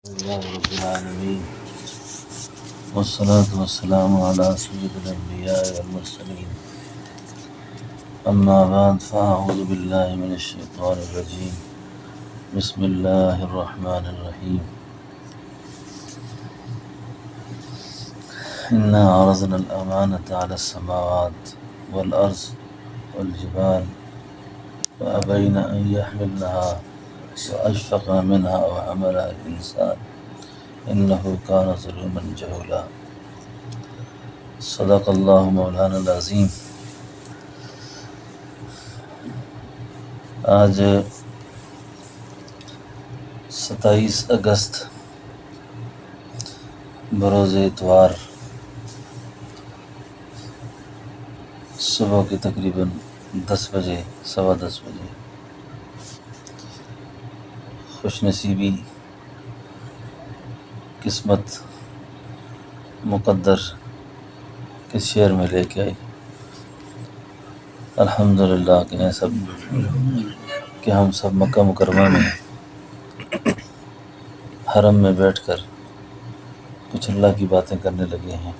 اللہ رب العالمین والصلاة والسلام علی سید الانبیاء والمرسلین اما بعد فاعوذ باللہ من الشیطان الرجیم بسم اللہ الرحمن الرحیم انا عرضنا الامانة على السماوات والارض والجبال فابین ان يحملنها واشفقن منها وحملها الانسان انه كان ظلوما جهولا صدق اللہ مولانا العظیم۔ آج 27 اگست بروز اتوار صبح کے تقریباً 10 بجے، سوا 10 بجے خوش نصیبی، قسمت، مقدر کس شہر میں لے کے آئی۔ الحمدللہ کہیں سب کہ ہم سب مکہ مکرمہ میں حرم میں بیٹھ کر کچھ اللہ کی باتیں کرنے لگے ہیں،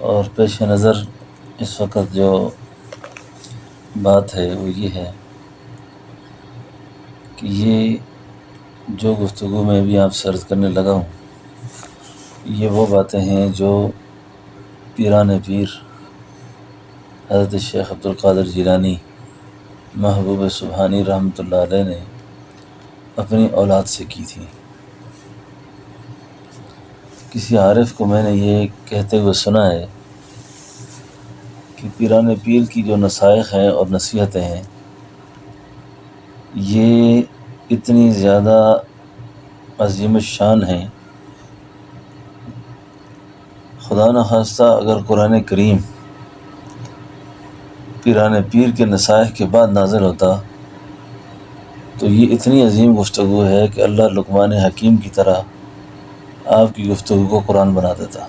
اور پیش نظر اس وقت جو بات ہے وہ یہ ہے کہ یہ جو گفتگو میں بھی آپ سے عرض کرنے لگا ہوں، یہ وہ باتیں ہیں جو پیران پیر حضرت شیخ عبدالقادر جیلانی محبوب سبحانی رحمۃ اللہ علیہ نے اپنی اولاد سے کی تھی۔ کسی عارف کو میں نے یہ کہتے ہوئے سنا ہے کہ پیران پیر کی جو نصائح ہیں اور نصیحتیں ہیں، یہ اتنی زیادہ عظیم الشان ہیں، خدا نخواستہ اگر قرآن کریم پیران پیر کے نصائح کے بعد نازل ہوتا تو یہ اتنی عظیم گفتگو ہے کہ اللہ لقمان حکیم کی طرح آپ کی گفتگو کو قرآن بنا دیتا۔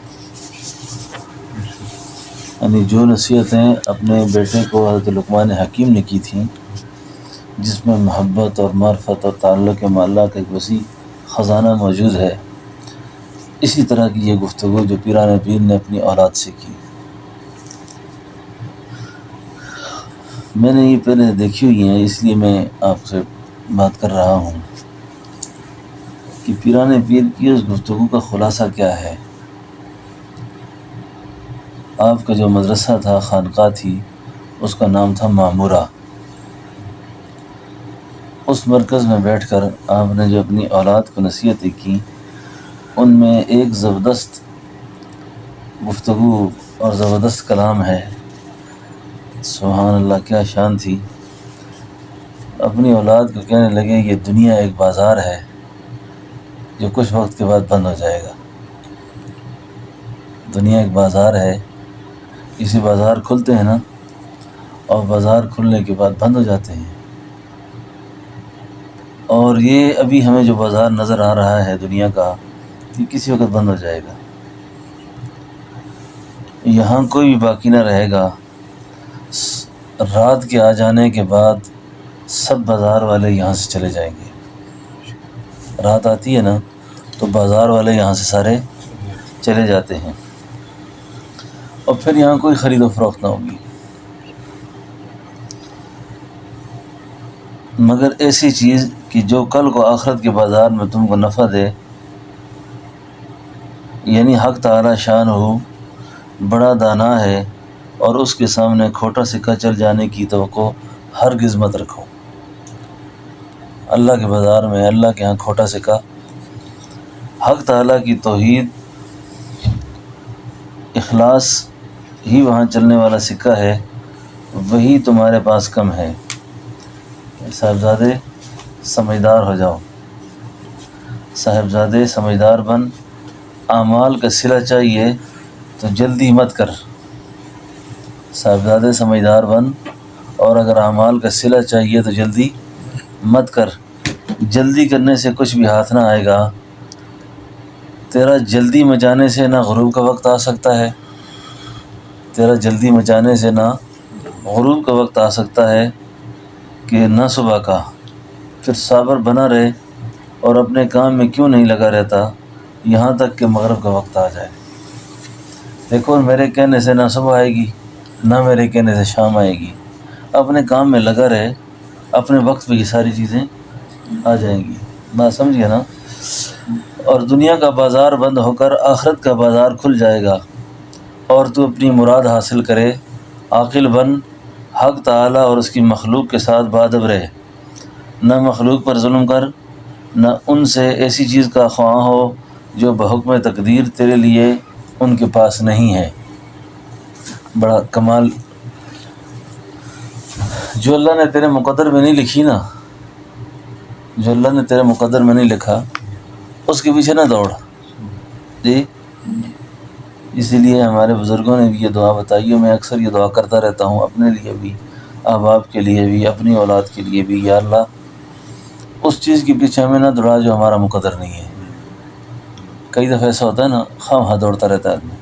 یعنی جو نصیحتیں اپنے بیٹے کو حضرت لقمان حکیم نے کی تھیں، جس میں محبت اور معرفت اور تعلق مع اللہ کا ایک وسیع خزانہ موجود ہے، اسی طرح کی یہ گفتگو جو پیران پیر نے اپنی اولاد سے کی، میں نے یہ پہلے دیکھی ہوئی ہیں، اس لیے میں آپ سے بات کر رہا ہوں کہ پیران پیر کی اس گفتگو کا خلاصہ کیا ہے۔ آپ کا جو مدرسہ تھا، خانقاہ تھی، اس کا نام تھا معمورہ۔ اس مرکز میں بیٹھ کر آپ نے جو اپنی اولاد کو نصیحتیں کی، ان میں ایک زبردست گفتگو اور زبردست کلام ہے۔ سبحان اللہ، کیا شان تھی۔ اپنی اولاد کو کہنے لگے یہ دنیا ایک بازار ہے جو کچھ وقت کے بعد بند ہو جائے گا۔ دنیا ایک بازار ہے، اسی بازار کھلتے ہیں نا، اور بازار کھلنے کے بعد بند ہو جاتے ہیں، اور یہ ابھی ہمیں جو بازار نظر آ رہا ہے دنیا کا، یہ کسی وقت بند ہو جائے گا۔ یہاں کوئی بھی باقی نہ رہے گا۔ رات کے آ جانے کے بعد سب بازار والے یہاں سے چلے جائیں گے۔ رات آتی ہے نا تو بازار والے یہاں سے سارے چلے جاتے ہیں، اور پھر یہاں کوئی خرید و فروخت نہ ہوگی، مگر ایسی چیز کہ جو کل کو آخرت کے بازار میں تم کو نفع دے، یعنی حق تعالی شان ہو بڑا دانا ہے، اور اس کے سامنے کھوٹا سکہ چل جانے کی توقع ہرگز مت رکھو۔ اللہ کے بازار میں، اللہ کے ہاں کھوٹا سکہ، حق تعالیٰ کی توحید اخلاص ہی وہاں چلنے والا سکہ ہے، وہی تمہارے پاس کم ہے۔ صاحبزادے سمجھدار ہو جاؤ، صاحبزادے سمجھدار بن، اعمال کا صلہ چاہیے تو جلدی مت کر۔ صاحبزادے سمجھدار بن، اور اگر اعمال کا صلہ چاہیے تو جلدی مت کر۔ جلدی کرنے سے کچھ بھی ہاتھ نہ آئے گا۔ تیرا جلدی مچانے سے نہ غروب کا وقت آ سکتا ہے، تیرا جلدی مچانے سے نہ غروب کا وقت آ سکتا ہے کہ نہ صبح کا۔ پھر صابر بنا رہے اور اپنے کام میں کیوں نہیں لگا رہتا یہاں تک کہ مغرب کا وقت آ جائے؟ دیکھو میرے کہنے سے نہ صبح آئے گی نہ میرے کہنے سے شام آئے گی، اپنے کام میں لگا رہے، اپنے وقت پہ یہ ساری چیزیں آ جائیں گی۔ بات سمجھیے نا؟ اور دنیا کا بازار بند ہو کر آخرت کا بازار کھل جائے گا، اور تو اپنی مراد حاصل کرے، عاقل بن، حق تعالی اور اس کی مخلوق کے ساتھ باادب رہے، نہ مخلوق پر ظلم کر، نہ ان سے ایسی چیز کا خواہاں ہو جو بحکم تقدیر تیرے لیے ان کے پاس نہیں ہے۔ بڑا کمال، جو اللہ نے تیرے مقدر میں نہیں لکھی نا، جو اللہ نے تیرے مقدر میں نہیں لکھا اس کے پیچھے نہ دوڑ جی۔ اسی لیے ہمارے بزرگوں نے بھی یہ دعا بتائی ہے، میں اکثر یہ دعا کرتا رہتا ہوں، اپنے لیے بھی، احباب کے لیے بھی، اپنی اولاد کے لیے بھی، یا اللہ اس چیز کے پیچھے ہمیں نہ دوڑا جو ہمارا مقدر نہیں ہے۔ کئی دفعہ ایسا ہوتا ہے نا، خواہ دوڑتا رہتا ہے آدمی،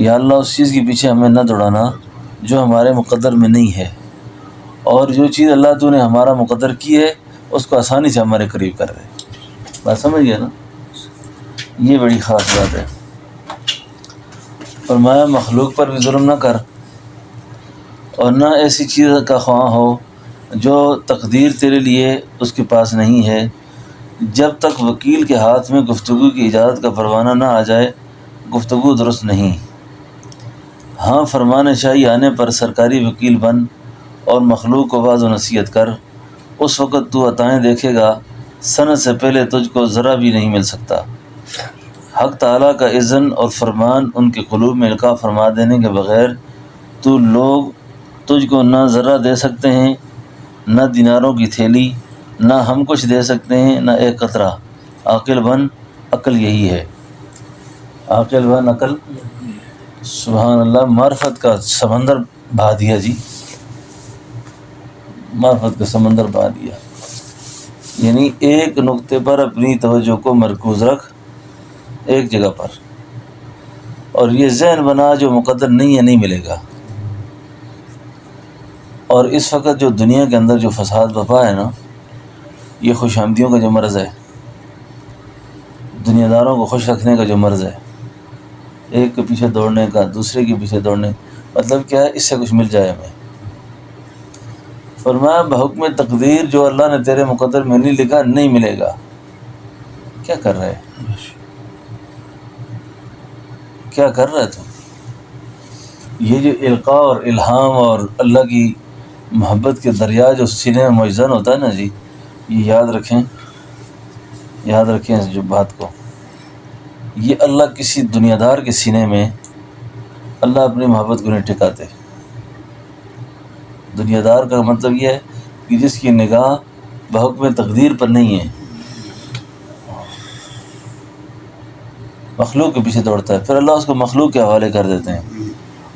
یا اللہ اس چیز کے پیچھے ہمیں نہ دوڑانا جو ہمارے مقدر میں نہیں ہے، اور جو چیز اللہ تو نے ہمارا مقدر کی ہے اس کو آسانی سے ہمارے قریب کر رہے۔ بات سمجھ گیا نا؟ یہ بڑی خاص بات ہے۔ فرمایا مخلوق پر بھی ظلم نہ کر، اور نہ ایسی چیز کا خواہاں ہو جو تقدیر تیرے لیے اس کے پاس نہیں ہے۔ جب تک وکیل کے ہاتھ میں گفتگو کی اجازت کا پروانہ نہ آ جائے گفتگو درست نہیں۔ ہاں فرمان شاہی آنے پر سرکاری وکیل بن اور مخلوق کو واعظ و نصیحت کر، اس وقت تو عطائیں دیکھے گا سند سے پہلے تجھ کو ذرا بھی نہیں مل سکتا۔ حق تعالیٰ کا اذن اور فرمان ان کے قلوب میں القاء فرما دینے کے بغیر تو لوگ تجھ کو نہ ذرہ دے سکتے ہیں، نہ دیناروں کی تھیلی، نہ ہم کچھ دے سکتے ہیں، نہ ایک قطرہ۔ عاقل بن، عقل یہی ہے، عاقل بن، عقل۔ سبحان اللہ، معرفت کا سمندر بہا دیا جی، معرفت کا سمندر بہا دیا۔ یعنی ایک نقطے پر اپنی توجہ کو مرکوز رکھ، ایک جگہ پر، اور یہ ذہن بنا جو مقدر نہیں ہے نہیں ملے گا۔ اور اس وقت جو دنیا کے اندر جو فساد بپا ہے نا، یہ خوش آمدیوں کا جو مرض ہے، دنیا داروں کو خوش رکھنے کا جو مرض ہے، ایک کے پیچھے دوڑنے کا، دوسرے کے پیچھے دوڑنے، مطلب کیا ہے؟ اس سے کچھ مل جائے ہمیں۔ فرمایا بحکم تقدیر جو اللہ نے تیرے مقدر میں نہیں لکھا نہیں ملے گا۔ کیا کر رہے کیا کر رہا ہے تو؟ یہ جو القاء اور الہام اور اللہ کی محبت کے دریا جو سینے میں مجزن ہوتا ہے نا جی، یہ یاد رکھیں، یاد رکھیں اس جو بات کو۔ یہ اللہ کسی دنیا دار کے سینے میں اللہ اپنی محبت کو نہیں ٹھکاتے۔ دنیا دار کا مطلب یہ ہے کہ جس کی نگاہ بحکم تقدیر پر نہیں ہے، مخلوق کے پیچھے دوڑتا ہے، پھر اللہ اس کو مخلوق کے حوالے کر دیتے ہیں،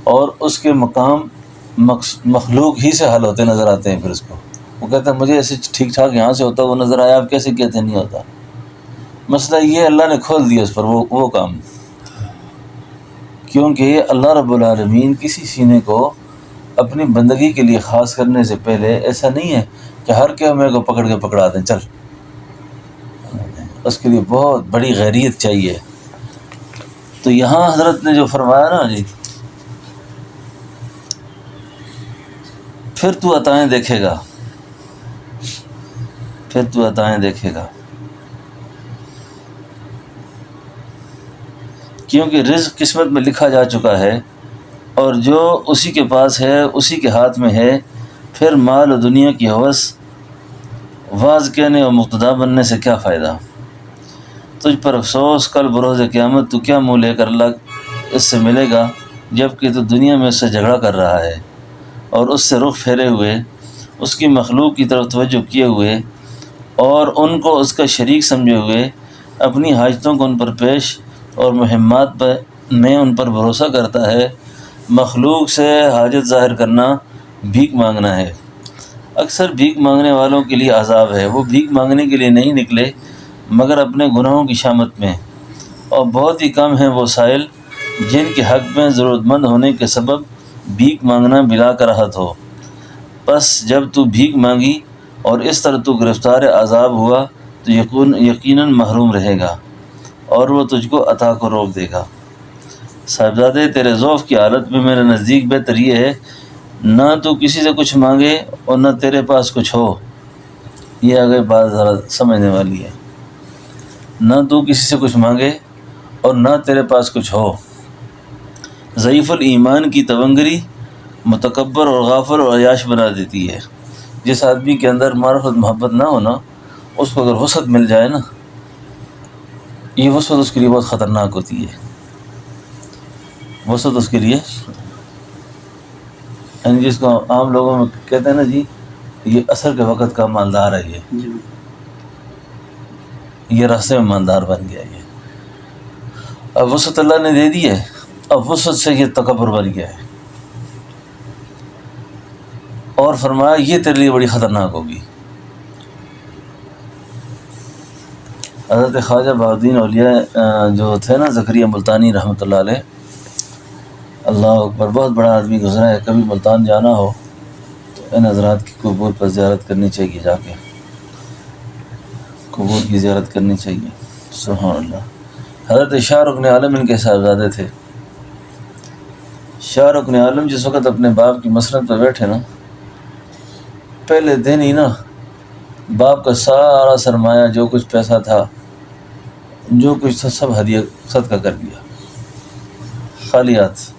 اور اس کے مقام مخلوق ہی سے حل ہوتے نظر آتے ہیں۔ پھر اس کو وہ کہتا ہے مجھے ایسے ٹھیک ٹھاک یہاں سے ہوتا وہ نظر آیا، آپ کیسے کہتے نہیں ہوتا؟ مسئلہ یہ اللہ نے کھول دیا اس پر وہ کام، کیونکہ اللہ رب العالمین کسی سینے کو اپنی بندگی کے لیے خاص کرنے سے پہلے ایسا نہیں ہے کہ ہر کیمے کو پکڑ کے پکڑا دیں چل، اس کے لیے بہت بڑی غیریت چاہیے۔ تو یہاں حضرت نے جو فرمایا نا جی، پھر تو عطائیں دیکھے گا، پھر تو عطائیں دیکھے گا، کیونکہ رزق قسمت میں لکھا جا چکا ہے، اور جو اسی کے پاس ہے اسی کے ہاتھ میں ہے۔ پھر مال و دنیا کی ہوس، واعظ کہنے اور مقتدا بننے سے کیا فائدہ؟ تجھ پر افسوس، کل بروز قیامت تو کیا منہ لے کر اللہ اس سے ملے گا، جب کہ تو دنیا میں اس سے جھگڑا کر رہا ہے، اور اس سے رخ پھیرے ہوئے، اس کی مخلوق کی طرف توجہ کیے ہوئے، اور ان کو اس کا شریک سمجھے ہوئے، اپنی حاجتوں کو ان پر پیش اور مہمات میں ان پر بھروسہ کرتا ہے۔ مخلوق سے حاجت ظاہر کرنا بھیک مانگنا ہے۔ اکثر بھیک مانگنے والوں کے لیے عذاب ہے، وہ بھیک مانگنے کے لیے نہیں نکلے مگر اپنے گناہوں کی شامت میں، اور بہت ہی کم ہیں وہ سائل جن کے حق میں ضرورت مند ہونے کے سبب بھیک مانگنا بلا کراہت ہو۔ بس جب تو بھیک مانگی اور اس طرح تو گرفتار عذاب ہوا تو یقیناً محروم رہے گا اور وہ تجھ کو عطا کو روک دے گا۔ صاحبزادے تیرے ذوف کی حالت میں میرے نزدیک بہتر یہ ہے نہ تو کسی سے کچھ مانگے اور نہ تیرے پاس کچھ ہو۔ یہ آگے بات ذرا سمجھنے والی ہے، نہ تو کسی سے کچھ مانگے اور نہ تیرے پاس کچھ ہو۔ ضعیف الایمان کی تونگری متکبر اور غافل اور عیاش بنا دیتی ہے۔ جس آدمی کے اندر معرفت محبت نہ ہونا، اس کو اگر وسعت مل جائے نا، یہ وسعت اس کے لیے بہت خطرناک ہوتی ہے۔ وسعت اس کے لیے یعنی جس کو عام لوگوں میں کہتے ہیں نا جی یہ عصر کے وقت کا مالدار ہے، یہ راستے میں مالدار بن گیا۔ یہ اب وسعت اللہ نے دے دی ہے، اب وسعت سے یہ تکبر بن گیا ہے، اور فرمایا یہ تیرے لیے بڑی خطرناک ہوگی۔ حضرت خواجہ بہاؤالدین اولیاء جو تھے نا زکریا ملتانی رحمۃ اللہ علیہ، اللہ اکبر، بہت بڑا آدمی گزرا ہے۔ کبھی ملتان جانا ہو تو ان حضرات کی قبور پر زیارت کرنی چاہیے، جا کے قبور کی زیارت کرنی چاہیے۔ سبحان اللہ۔ حضرت شاہ رکن عالم ان کے صاحبزادے تھے۔ شاہ رکن عالم جس وقت اپنے باپ کی مسند پہ بیٹھے نا، پہلے دن ہی نا باپ کا سارا سرمایہ، جو کچھ پیسہ تھا، جو کچھ تھا، سب ہدیہ صدقہ کر دیا، خالی ہاتھ۔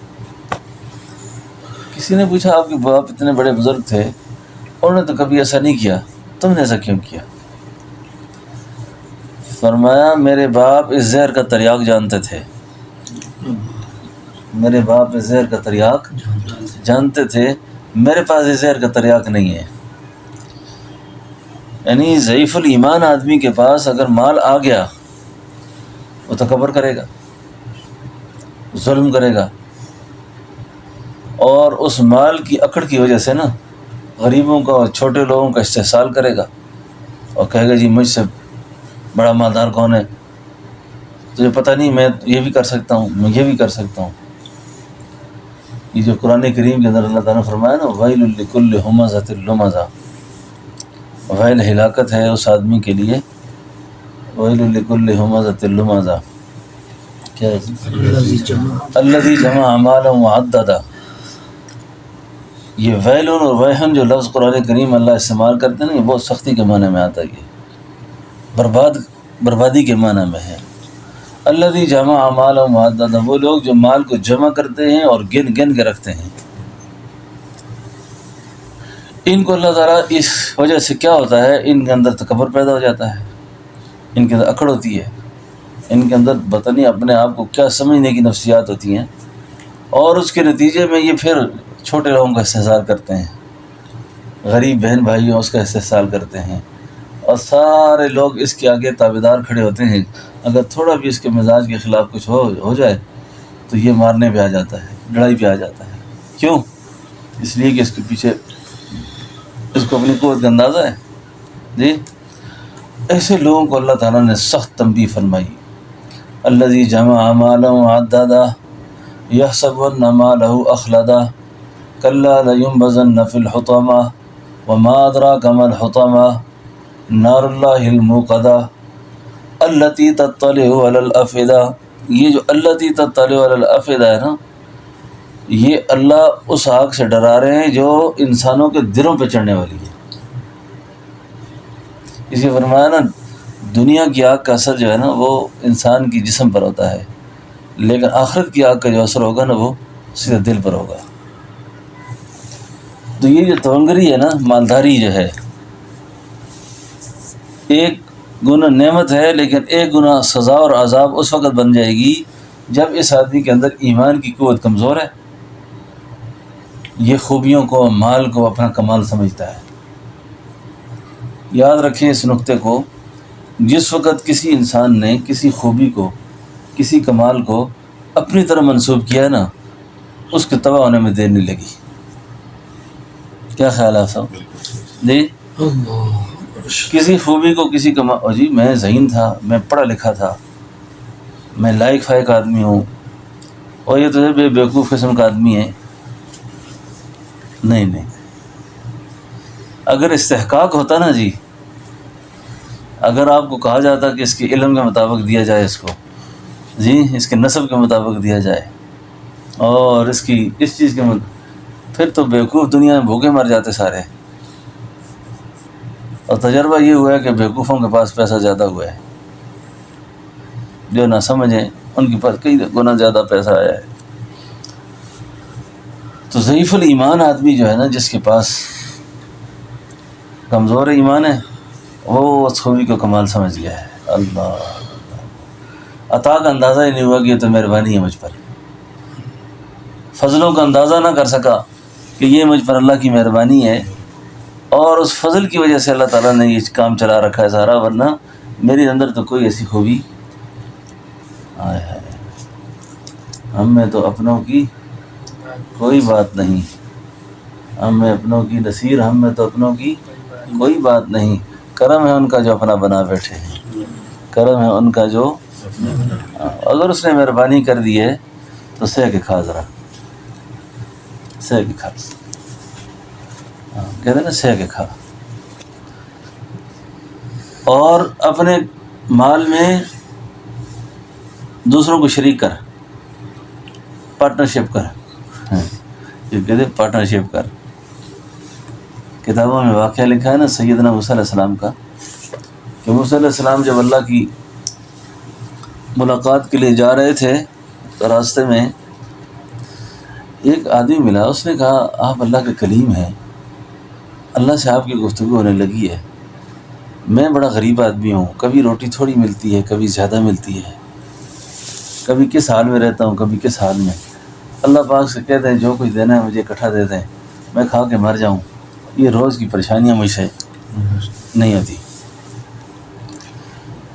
کسی نے پوچھا آپ کے باپ اتنے بڑے بزرگ تھے، انہوں نے تو کبھی ایسا نہیں کیا، تم نے ایسا کیوں کیا؟ فرمایا میرے باپ اس زہر کا تریاق جانتے تھے، میرے باپ اس زہر کا تریاق جانتے تھے، میرے پاس اس زہر کا تریاق نہیں ہے۔ یعنی ضعیف الایمان آدمی کے پاس اگر مال آ گیا، وہ تکبر کرے گا، ظلم کرے گا، اور اس مال کی اکڑ کی وجہ سے نا غریبوں کا اور چھوٹے لوگوں کا استحصال کرے گا، اور کہے گا جی مجھ سے بڑا مالدار کون ہے، تجھے پتہ نہیں میں یہ بھی کر سکتا ہوں، میں یہ بھی کر سکتا ہوں۔ یہ جو قرآن کریم کے اندر اللہ تعالیٰ نے فرمایا نا ویل لکل ہمزۃ لمزہ، ویل ہلاکت ہے اس آدمی کے لیے، ویل لکل ہمزۃ لمزہ، کیا ہے؟ الذی جمع مالا وعددہ۔ یہ ویلن اور ویحن جو لفظ قرآن کریم اللہ استعمال کرتے ہیں نا، یہ بہت سختی کے معنی میں آتا ہے، یہ بربادی کے معنی میں ہے۔ الذی جمع مالا وعددہ، وہ لوگ جو مال کو جمع کرتے ہیں اور گن گن کے رکھتے ہیں۔ ان کو اللہ تعالیٰ اس وجہ سے کیا ہوتا ہے، ان کے اندر تکبر پیدا ہو جاتا ہے، ان کے اندر اکڑ ہوتی ہے، ان کے اندر پتہ نہیں اپنے آپ کو کیا سمجھنے کی نفسیات ہوتی ہیں، اور اس کے نتیجے میں یہ پھر چھوٹے لوگوں کا استحصال کرتے ہیں، غریب بہن بھائیوں اس کا استحصال کرتے ہیں، اور سارے لوگ اس کے آگے تابعدار کھڑے ہوتے ہیں۔ اگر تھوڑا بھی اس کے مزاج کے خلاف کچھ ہو جائے تو یہ مارنے پہ آ جاتا ہے، لڑائی پہ آ جاتا ہے۔ کیوں؟ اس لیے کہ اس کے پیچھے اس کو اپنی قوت کا اندازہ ہے۔ جی ایسے لوگوں کو اللہ تعالیٰ نے سخت تنبیہ فرمائی۔ الذی جمع مالا وعددہ یحسب ان مالہ اخلدہ کلا لینبذن فی الحطمہ وما ادراک ما الحطمہ نار اللہ الموقدہ التی تطلع علی الافئدہ۔ یہ جو التی تطلع علی الافئدہ ہے نا، یہ اللہ اس آگ سے ڈرا رہے ہیں جو انسانوں کے دلوں پہ چڑھنے والی ہے۔ اسی فرمایا نا دنیا کی آگ کا اثر جو ہے نا وہ انسان کی جسم پر ہوتا ہے، لیکن آخرت کی آگ کا جو اثر ہوگا نا وہ سیدھے دل پر ہوگا۔ تو یہ جو تونگری ہے نا، مالداری جو ہے، ایک گناہ نعمت ہے، لیکن ایک گناہ سزا اور عذاب اس وقت بن جائے گی جب اس آدمی کے اندر ایمان کی قوت کمزور ہے، یہ خوبیوں کو، مال کو اپنا کمال سمجھتا ہے۔ یاد رکھیں اس نقطے کو، جس وقت کسی انسان نے کسی خوبی کو، کسی کمال کو اپنی طرح منسوب کیا نا، اس کے تباہ ہونے میں دیر نہیں لگی۔ کیا خیال ہے آپ سب؟ جی کسی خوبی کو، کسی کمال، جی میں ذہین تھا، میں پڑھا لکھا تھا، میں لائق فائق آدمی ہوں، اور یہ تو بے بیوقوف قسم کا آدمی ہے۔ نہیں، اگر استحقاق ہوتا نا جی، اگر آپ کو کہا جاتا کہ اس کے علم کے مطابق دیا جائے اس کو، جی اس کے نسب کے مطابق دیا جائے اور اس کی اس چیز کے پھر تو بیوقوف دنیا میں بھوکے مر جاتے سارے. اور تجربہ یہ ہوا ہے کہ بیوقوفوں کے پاس پیسہ زیادہ ہوا ہے، جو نہ سمجھیں ان کے پاس کئی گنا زیادہ پیسہ آیا ہے. تو ضعیف الایمان آدمی جو ہے نا، جس کے پاس کمزور ایمان ہے، وہ اس خوبی کو کمال سمجھ گیا ہے. اللہ عطا کا اندازہ ہی نہیں ہوا کہ یہ تو مہربانی ہے مجھ پر، فضلوں کا اندازہ نہ کر سکا کہ یہ مجھ پر اللہ کی مہربانی ہے، اور اس فضل کی وجہ سے اللہ تعالیٰ نے یہ کام چلا رکھا ہے سارا، ورنہ میرے اندر تو کوئی ایسی خوبی آئے ہے. ہم میں تو اپنوں کی کوئی بات نہیں، ہم میں اپنوں کی نصیر، ہم میں تو اپنوں کی کوئی بات نہیں. کرم ہے ان کا جو اپنا بنا بیٹھے ہیں، کرم ہے ان کا جو اگر اس نے مہربانی کر دی ہے تو سہ کے کھا، ذرا سہ کے کھا، کہتے ہیں نا سہ کے کھا. اور اپنے مال میں دوسروں کو شریک کر، پارٹنرشپ کر، یہ کہتے ہیں پارٹنرشپ کر. کتابوں میں واقعہ لکھا ہے نا سیدنا موسیٰ علیہ السلام کا، کہ موسیٰ علیہ السلام جب اللہ کی ملاقات کے لیے جا رہے تھے تو راستے میں ایک آدمی ملا. اس نے کہا آپ اللہ کے کلیم ہیں، اللہ سے آپ کی گفتگو ہونے لگی ہے، میں بڑا غریب آدمی ہوں، کبھی روٹی تھوڑی ملتی ہے، کبھی زیادہ ملتی ہے، کبھی کس حال میں رہتا ہوں، کبھی کس حال میں. اللہ پاک سے کہہ دیں جو کچھ دینا ہے مجھے اکٹھا دے دیں، میں کھا کے مر جاؤں، یہ روز کی پریشانیاں مجھ سے نہیں ہوتی.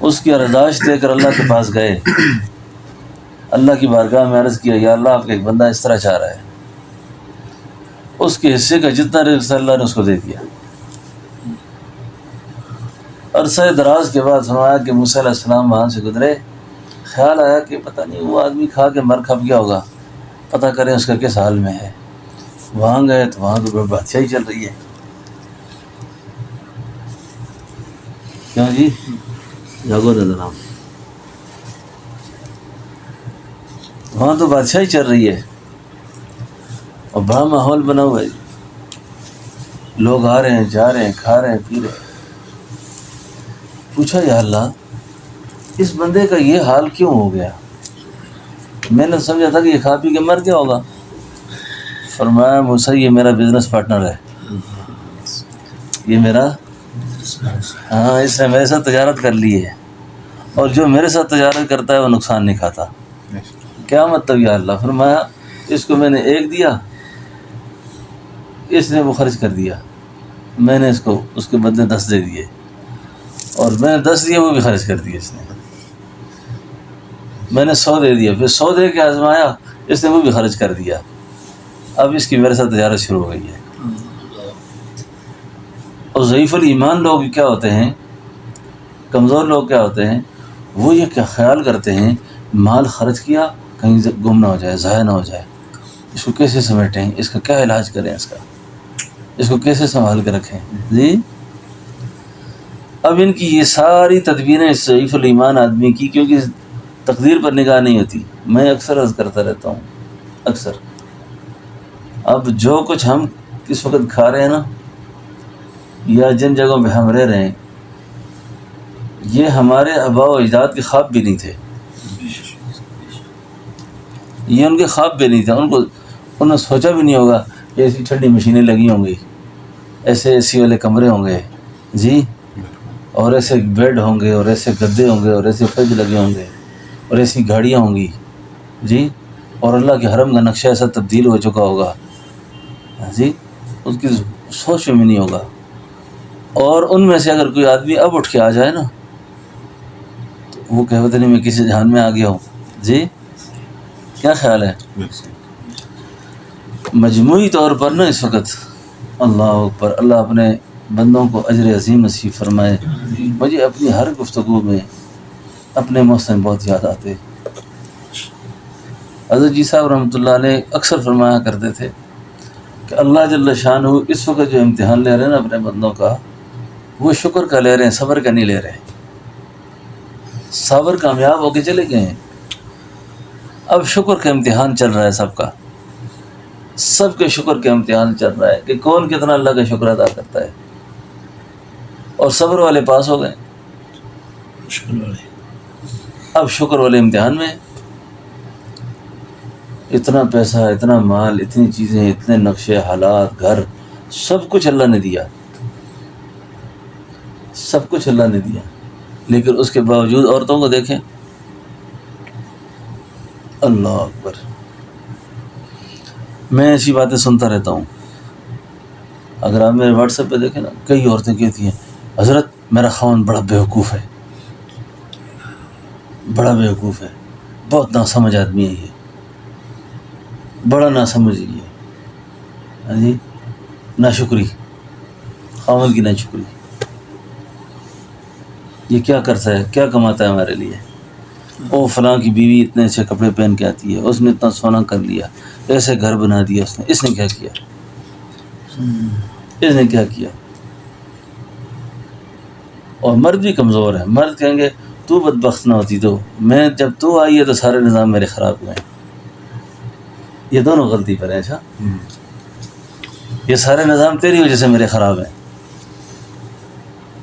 اس کی ارزاش دے کر اللہ کے پاس گئے، اللہ کی بارگاہ میں عرض کیا یا اللہ آپ کا ایک بندہ اس طرح چاہ رہا ہے. اس کے حصے کا جتنا رزق اللہ نے اس کو دے دیا. عرصہ دراز کے بعد فرمایا کہ موسیٰ علیہ السلام وہاں سے گزرے، خیال آیا کہ پتہ نہیں وہ آدمی کھا کے مر کھپ گیا ہوگا، پتہ کریں اس کا کس حال میں ہے. وہاں گئے تو وہاں تو بادشاہی چل رہی ہے. کیوں جی جاگو نظر آؤ، وہاں تو بادشاہی چل رہی ہے اور بڑا ماحول بنا ہوا ہے، لوگ آ رہے ہیں جا رہے ہیں، کھا رہے ہیں پی رہے ہیں. پوچھا یا اللہ اس بندے کا یہ حال کیوں ہو گیا؟ میں نے سمجھا تھا کہ یہ کھا پی کے مر گیا ہوگا. فرمایا موسیٰ یہ میرا بزنس پارٹنر ہے، یہ میرا اس نے میرے ساتھ تجارت کر لی ہے، اور جو میرے ساتھ تجارت کرتا ہے وہ نقصان نہیں کھاتا. کیا مطلب یا اللہ؟ فرمایا اس کو میں نے ایک دیا، اس نے وہ خرچ کر دیا، میں نے اس کو اس کے بدلے 10 دے دیے، اور میں نے 10 دیے وہ بھی خرچ کر دیے. اس نے میں نے 100 دے دیا، پھر 100 دے کے آزمایا، اس نے وہ بھی خرچ کر دیا. اب اس کی میرے ساتھ تجارت شروع ہو گئی ہے. اور ضعیف الایمان لوگ کیا ہوتے ہیں، کمزور لوگ کیا ہوتے ہیں، وہ یہ کیا خیال کرتے ہیں مال خرچ کیا کہیں گم نہ ہو جائے، ضائع نہ ہو جائے، اس کو کیسے سمیٹیں، اس کا کیا علاج کریں، اس کو کیسے سنبھال کے رکھیں. جی اب ان کی یہ ساری تدبیریں اس ضعیف الایمان آدمی کی، کیونکہ تقدیر پر نگاہ نہیں ہوتی. میں اکثر عرض کرتا رہتا ہوں، اکثر اب جو کچھ ہم اس وقت کھا رہے ہیں نا، یا جن جگہوں پہ ہم رہ رہے ہیں، یہ ہمارے آباء و اجداد کے خواب بھی نہیں تھے. یہ ان کے خواب بھی نہیں تھے. انہوں نے سوچا بھی نہیں ہوگا کہ ایسی ٹھنڈی مشینیں لگی ہوں گی، ایسے اے سی والے کمرے ہوں گے، جی، اور ایسے بیڈ ہوں گے، اور ایسے گدے ہوں گے، اور ایسے فریج لگے ہوں گے، اور ایسی گاڑیاں ہوں گی، جی، اور اللہ کے حرم کا نقشہ ایسا تبدیل ہو چکا ہوگا، جی، اس کی سوچ میں نہیں ہوگا. اور ان میں سے اگر کوئی آدمی اب اٹھ کے آ جائے نا تو وہ کہتے نہیں میں کسی جہان میں آ گیا ہوں. جی کیا خیال ہے؟ مجموعی طور پر نا اس وقت اللہ اکبر، اللہ اپنے بندوں کو اجر عظیم نصیب فرمائے. مجھے اپنی ہر گفتگو میں اپنے محسن بہت یاد آتے. حضرت جی صاحب رحمۃ اللہ علیہ اکثر فرمایا کرتے تھے کہ اللہ جل شانہ اس وقت جو امتحان لے رہے ہیں نا اپنے بندوں کا، وہ شکر کا لے رہے ہیں، صبر کا نہیں لے رہے ہیں. صابر کامیاب ہو کے چلے گئے ہیں. اب شکر کا امتحان چل رہا ہے سب کا، سب کے شکر کا امتحان چل رہا ہے کہ کون کتنا اللہ کا شکر ادا کرتا ہے. اور صبر والے پاس ہو گئے، اب شکر والے امتحان میں. اتنا پیسہ، اتنا مال، اتنی چیزیں، اتنے نقشے حالات، گھر، سب کچھ اللہ نے دیا، سب کچھ اللہ نے دیا، لیکن اس کے باوجود عورتوں کو دیکھیں. اللہ اکبر. میں ایسی باتیں سنتا رہتا ہوں. اگر آپ میرے واٹس ایپ پہ دیکھیں نا، کئی عورتیں کہتی ہیں حضرت میرا خاوند بڑا بیوقوف ہے، بڑا بیوقوف ہے، بہت ناسمجھ آدمی ہے، یہ بڑا ناسمجھ ہے، ہاں جی، ناشکری، خاوند کی ناشکری. یہ کیا کرتا ہے، کیا کماتا ہے ہمارے لیے؟ او فلاں کی بیوی اتنے اچھے کپڑے پہن کے آتی ہے، اس نے اتنا سونا کر لیا، ایسے گھر بنا دیا اس نے کیا کیا؟ اس نے کیا کیا؟ اور مرد بھی کمزور ہے. مرد کہیں گے تو بدبخت نہ ہوتی تو میں، جب تو آئی ہے تو سارے نظام میرے خراب ہوئے ہیں. یہ دونوں غلطی پر ہیں. اچھا، یہ سارے نظام تیری وجہ سے میرے خراب ہیں،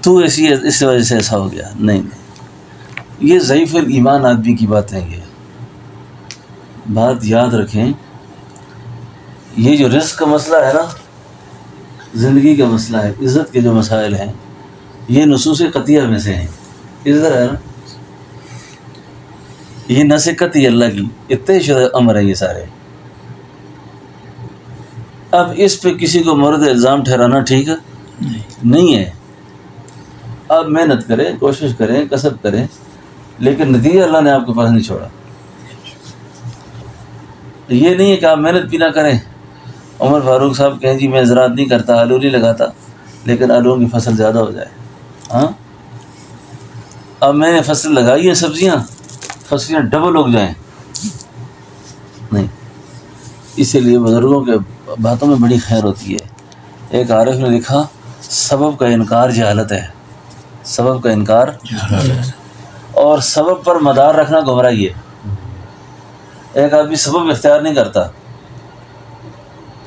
تو ایسی ہے اس وجہ سے ایسا ہو گیا. نہیں نہیں، یہ ضعیف الایمان آدمی کی بات ہے. یہ بات یاد رکھیں. یہ جو رزق کا مسئلہ ہے نا، زندگی کا مسئلہ ہے، عزت کے جو مسائل ہیں، یہ نصوص قطعیہ میں سے ہیں. ادھر ہے نا، یہ نص قطعی اللہ کی اتنے شدہ امر ہیں یہ سارے. اب اس پہ کسی کو مورد الزام ٹھہرانا ٹھیک نہیں ہے. آپ محنت کریں، کوشش کریں، کسب کریں، لیکن نتیجہ اللہ نے آپ کے پاس نہیں چھوڑا. یہ نہیں ہے کہ آپ محنت بھی نہ کریں. عمر فاروق صاحب کہیں جی میں زراعت نہیں کرتا، آلو نہیں لگاتا، لیکن آلووں کی فصل زیادہ ہو جائے. ہاں، اب میں نے فصل لگائی ہے، سبزیاں، فصلیں ڈبل ہو جائیں. نہیں، اسی لیے بزرگوں کے باتوں میں بڑی خیر ہوتی ہے. ایک عارف نے لکھا سبب کا انکار جہالت ہے، سبب کا انکار اور سبب پر مدار رکھنا گمراہی ہے. ایک آدمی سبب اختیار نہیں کرتا،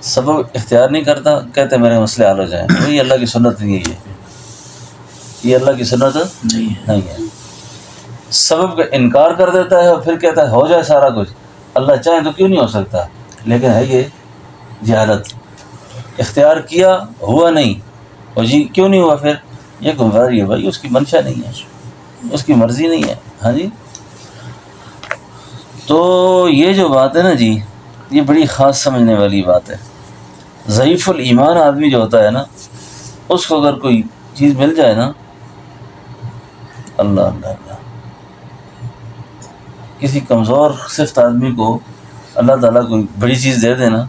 سبب اختیار نہیں کرتا، کہتے میرے مسئلے حل ہو جائیں. یہ اللہ کی سنت نہیں ہے، یہ اللہ کی سنت نہیں ہے. سبب کا انکار کر دیتا ہے اور پھر کہتا ہے ہو جائے سارا کچھ، اللہ چاہے تو کیوں نہیں ہو سکتا. لیکن ہے یہ جہالت. اختیار کیا، ہوا نہیں، اور جی کیوں نہیں ہوا، پھر یہ گمراہی ہے بھائی. اس کی منشا نہیں ہے، اس کی مرضی نہیں ہے. ہاں جی، تو یہ جو بات ہے نا جی، یہ بڑی خاص سمجھنے والی بات ہے. ضعیف الایمان آدمی جو ہوتا ہے نا، اس کو اگر کوئی چیز مل جائے نا، اللہ اللہ اللہ، کسی کمزور صفت آدمی کو اللہ تعالیٰ کوئی بڑی چیز دے دینا،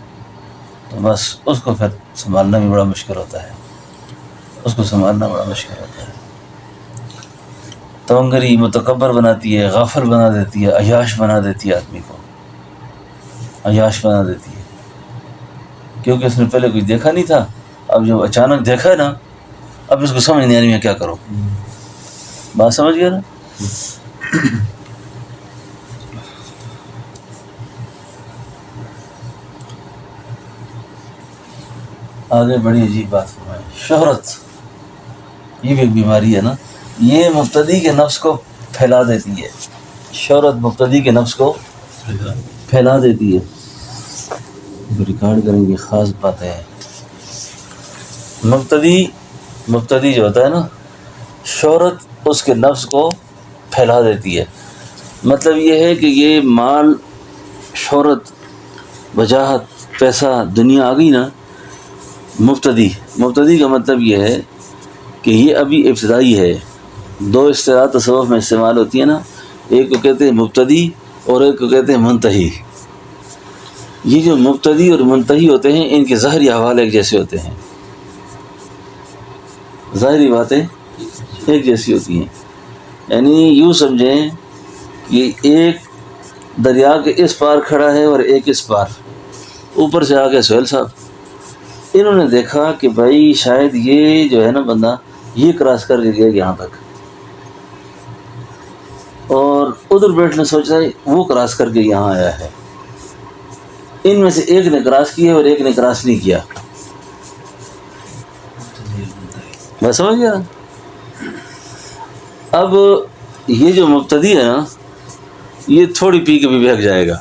تو بس اس کو پھر سنبھالنا بھی بڑا مشکل ہوتا ہے، اس کو سنبھالنا بڑا مشکل ہوتا ہے. تونگری متکبر بناتی ہے، غافل بنا دیتی ہے، عیاش بنا دیتی ہے، آدمی کو عیاش بنا دیتی ہے. کیونکہ اس نے پہلے کچھ دیکھا نہیں تھا، اب جب اچانک دیکھا ہے نا، اب اس کو سمجھ نہیں آ رہی میں کیا کروں. بات سمجھ گیا نا؟ آگے بڑی عجیب بات فرمائے. شہرت، یہ بھی ایک بیماری ہے نا، یہ مبتدی کے نفس کو پھیلا دیتی ہے. شہرت مبتدی کے نفس کو پھیلا دیتی ہے. ریکارڈ کریں گے، خاص باتیں ہیں. مبتدی جو ہوتا ہے نا، شہرت اس کے نفس کو پھیلا دیتی ہے. مطلب یہ ہے کہ یہ مال، شہرت، وجاہت، پیسہ، دنیا آ گئی نا، مبتدی کا مطلب یہ ہے کہ یہ ابھی ابتدائی ہے. دو اصطلاح تصوف میں استعمال ہوتی ہے نا، ایک کو کہتے ہیں مبتدی اور ایک کو کہتے ہیں منتہی. یہ جو مبتدی اور منتہی ہوتے ہیں، ان کے ظاہری احوال ایک جیسے ہوتے ہیں، ظاہری باتیں ایک جیسی ہوتی ہیں. یعنی یوں سمجھیں کہ ایک دریا کے اس پار کھڑا ہے اور ایک اس پار. اوپر سے آگے سہیل صاحب، انہوں نے دیکھا کہ بھائی شاید یہ جو ہے نا بندہ، یہ کراس کر کے گیا یہاں تک، ادھر بیٹھنے سوچ رہا ہے وہ کراس کر کے یہاں آیا ہے، ان میں سے ایک نے کراس کیا اور ایک نے کراس نہیں کیا. بس سمجھ گیا. اب یہ جو مبتدی ہے نا، یہ تھوڑی پی کے بھی بہک جائے گا،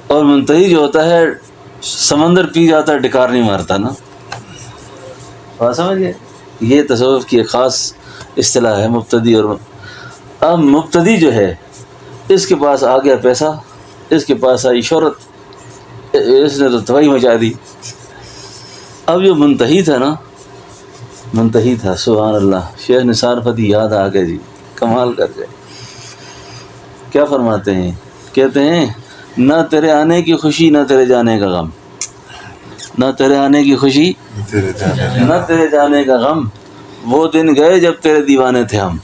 اور منتہی جو ہوتا ہے سمندر پی جاتا ہے ڈکار نہیں مارتا نا. بات سمجھ گئے. یہ تصوف کی ایک خاص اصطلاح ہے مبتدی. اور اب مبتدی جو ہے اس کے پاس آ گیا پیسہ، اس کے پاس آئی شہرت، اس نے تو تباہی مچا دی. اب جو منتہی تھا نا، منتہی تھا، سبحان اللہ، شیخ نثار فتحی یاد آ گئے جی، کمال کر گئے. کیا فرماتے ہیں؟ کہتے ہیں نہ تیرے آنے کی خوشی نہ تیرے جانے کا غم، نہ تیرے آنے کی خوشی نہ تیرے جانے کا غم، وہ دن گئے جب تیرے دیوانے تھے ہم،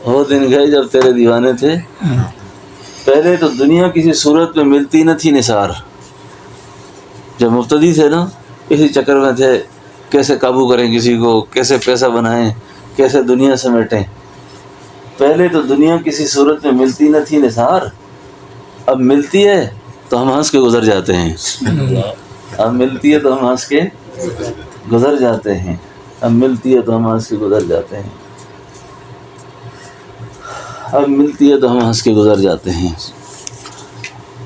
وہ دن گئے جب تیرے دیوانے تھے. پہلے تو دنیا کسی صورت میں ملتی نہ تھی نثار. جب مبتدی تھے نا، اسی چکر میں تھے کیسے قابو کریں کسی کو، کیسے پیسہ بنائیں، کیسے دنیا سمیٹیں. پہلے تو دنیا کسی صورت میں ملتی نہ تھی نثار، اب ملتی ہے تو ہم ہنس کے گزر جاتے ہیں. اب ملتی ہے تو ہم ہنس کے گزر جاتے ہیں، اب ملتی ہے تو ہم ہنس کے گزر جاتے ہیں، اب ملتی ہے تو ہم ہنس کے گزر جاتے ہیں.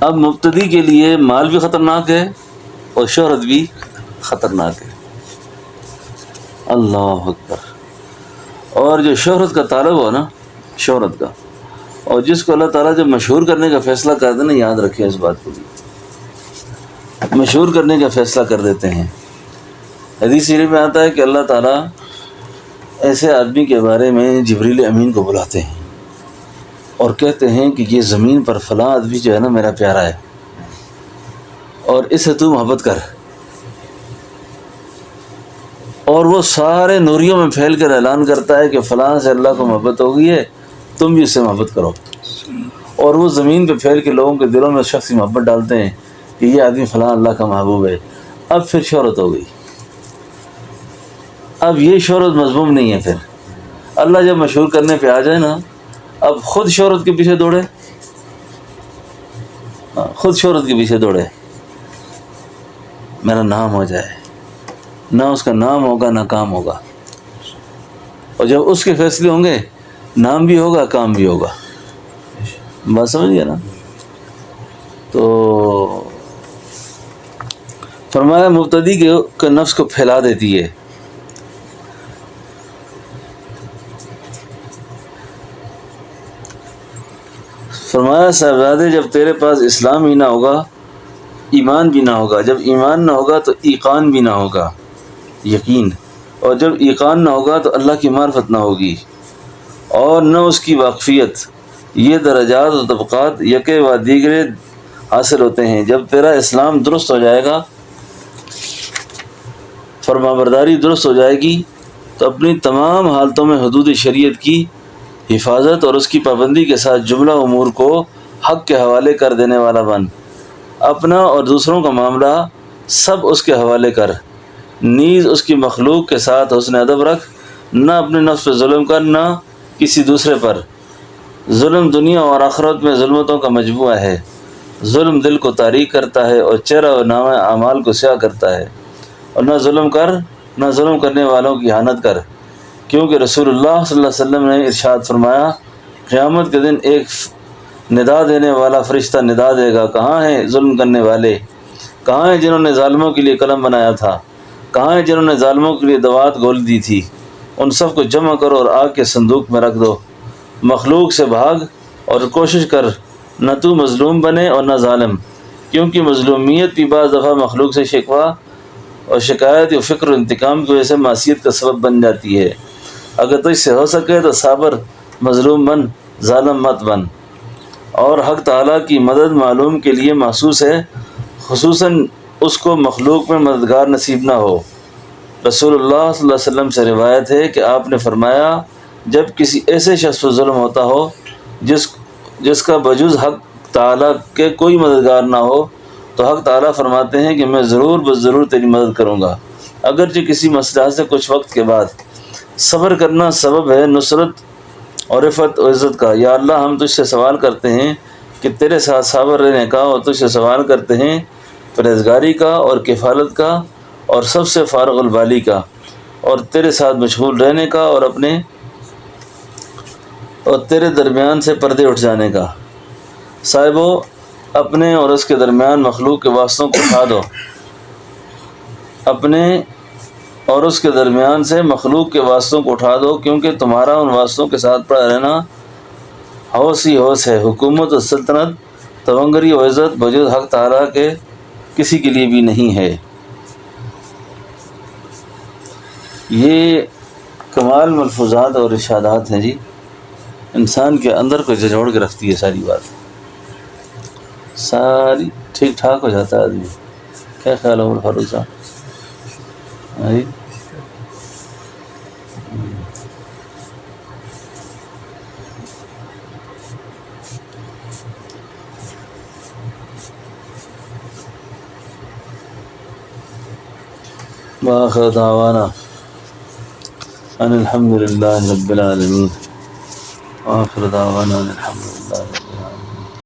اب مبتدی کے لیے مال بھی خطرناک ہے اور شہرت بھی خطرناک ہے. اللہ اکبر. اور جو شہرت کا طالب ہو نا، شہرت کا، اور جس کو اللہ تعالیٰ جب مشہور کرنے کا فیصلہ کر دے نا، یاد رکھیں اس بات کو بھی، مشہور کرنے کا فیصلہ کر دیتے ہیں. حدیث شریف میں آتا ہے کہ اللہ تعالیٰ ایسے آدمی کے بارے میں جبریل امین کو بلاتے ہیں اور کہتے ہیں کہ یہ زمین پر فلاں آدمی جو ہے نا میرا پیارا ہے، اور اس سے تو محبت کر. اور وہ سارے نوریوں میں پھیل کر اعلان کرتا ہے کہ فلاں سے اللہ کو محبت ہو گئی ہے، تم بھی اس سے محبت کرو. اور وہ زمین پہ پھیل کے لوگوں کے دلوں میں شخصی محبت ڈالتے ہیں کہ یہ آدمی فلاں اللہ کا محبوب ہے. اب پھر شہرت ہو گئی. اب یہ شہرت مذموم نہیں ہے. پھر اللہ جب مشہور کرنے پہ آ جائے نا، اب خود شہرت کے پیچھے دوڑے، خود شہرت کے پیچھے دوڑے، میرا نام ہو جائے. نہ اس کا نام ہوگا نہ کام ہوگا. اور جب اس کے فیصلے ہوں گے، نام بھی ہوگا کام بھی ہوگا. بات سمجھ گیا نا. تو فرمایا مبتدی کے نفس کو پھیلا دیتی ہے. فرمایا صاحبزادے جب تیرے پاس اسلام ہی نہ ہوگا، ایمان بھی نہ ہوگا. جب ایمان نہ ہوگا تو ایقان بھی نہ ہوگا، یقین. اور جب ایقان نہ ہوگا تو اللہ کی معرفت نہ ہوگی، اور نہ اس کی واقفیت. یہ درجات و طبقات یکے و دیگرے حاصل ہوتے ہیں. جب تیرا اسلام درست ہو جائے گا، فرما برداری درست ہو جائے گی، تو اپنی تمام حالتوں میں حدود شریعت کی حفاظت اور اس کی پابندی کے ساتھ جملہ امور کو حق کے حوالے کر دینے والا بن. اپنا اور دوسروں کا معاملہ سب اس کے حوالے کر. نیز اس کی مخلوق کے ساتھ حسن ادب رکھ. نہ اپنے نفس پہ ظلم کر، نہ کسی دوسرے پر. ظلم دنیا اور آخرت میں ظلمتوں کا مجموعہ ہے. ظلم دل کو تاریک کرتا ہے اور چہرہ و نامہ اعمال کو سیاہ کرتا ہے. اور نہ ظلم کر، نہ ظلم کرنے والوں کی احانت کر، کیونکہ رسول اللہ صلی اللہ علیہ وسلم نے ارشاد فرمایا، قیامت کے دن ایک ندا دینے والا فرشتہ ندا دے گا، کہاں ہیں ظلم کرنے والے؟ کہاں ہیں جنہوں نے ظالموں کے لیے قلم بنایا تھا؟ کہاں ہیں جنہوں نے ظالموں کے لیے دوات گول دی تھی؟ ان سب کو جمع کرو اور آگ کے صندوق میں رکھ دو. مخلوق سے بھاگ اور کوشش کر نہ تو مظلوم بنے اور نہ ظالم، کیونکہ مظلومیت بھی بعض دفعہ مخلوق سے شکوہ اور شکایت یا فکر و انتقام کی وجہ سے معصیت کا سبب بن جاتی ہے. اگر تو اس سے ہو سکے تو صابر مظلوم بن، ظالم مت بن. اور حق تعالیٰ کی مدد معلوم کے لیے محسوس ہے، خصوصاً اس کو مخلوق میں مددگار نصیب نہ ہو. رسول اللہ صلی اللہ علیہ وسلم سے روایت ہے کہ آپ نے فرمایا، جب کسی ایسے شخص پر ظلم ہوتا ہو جس کا بجز حق تعالیٰ کے کوئی مددگار نہ ہو، تو حق تعالیٰ فرماتے ہیں کہ میں ضرور بس ضرور تیری مدد کروں گا. اگرچہ کسی مسئلہ سے کچھ وقت کے بعد. صبر کرنا سبب ہے نصرت اور عفت و عزت کا۔ یا اللہ ہم تجھ سے سوال کرتے ہیں کہ تیرے ساتھ صابر رہنے کا، اور تجھ سے سوال کرتے ہیں پرہیزگاری کا اور کفالت کا اور سب سے فارغ البالی کا، اور تیرے ساتھ مشغول رہنے کا اور تیرے درمیان سے پردے اٹھ جانے کا۔ صاحبو اپنے اور اس کے درمیان مخلوق کے واسطوں کو اٹھا دو، اپنے اور اس کے درمیان سے مخلوق کے واسطوں کو اٹھا دو، کیونکہ تمہارا ان واسطوں کے ساتھ پڑا رہنا ہوس ہی ہوس ہے۔ حکومت و سلطنت، تونگری و عزت بجز حق تعالیٰ کے کسی کے لیے بھی نہیں ہے۔ یہ کمال ملفوظات اور ارشادات ہیں جی، انسان کے اندر کو جھنجھوڑ کے رکھتی ہے ساری بات، ساری ٹھیک ٹھاک ہو جاتا ہے آدمی۔ کیا خیال ہے عمر فاروق صاحب؟ جی وآخر دعوانا ان الحمد للہ رب العالمین، وآخر دعوانا ان الحمد للہ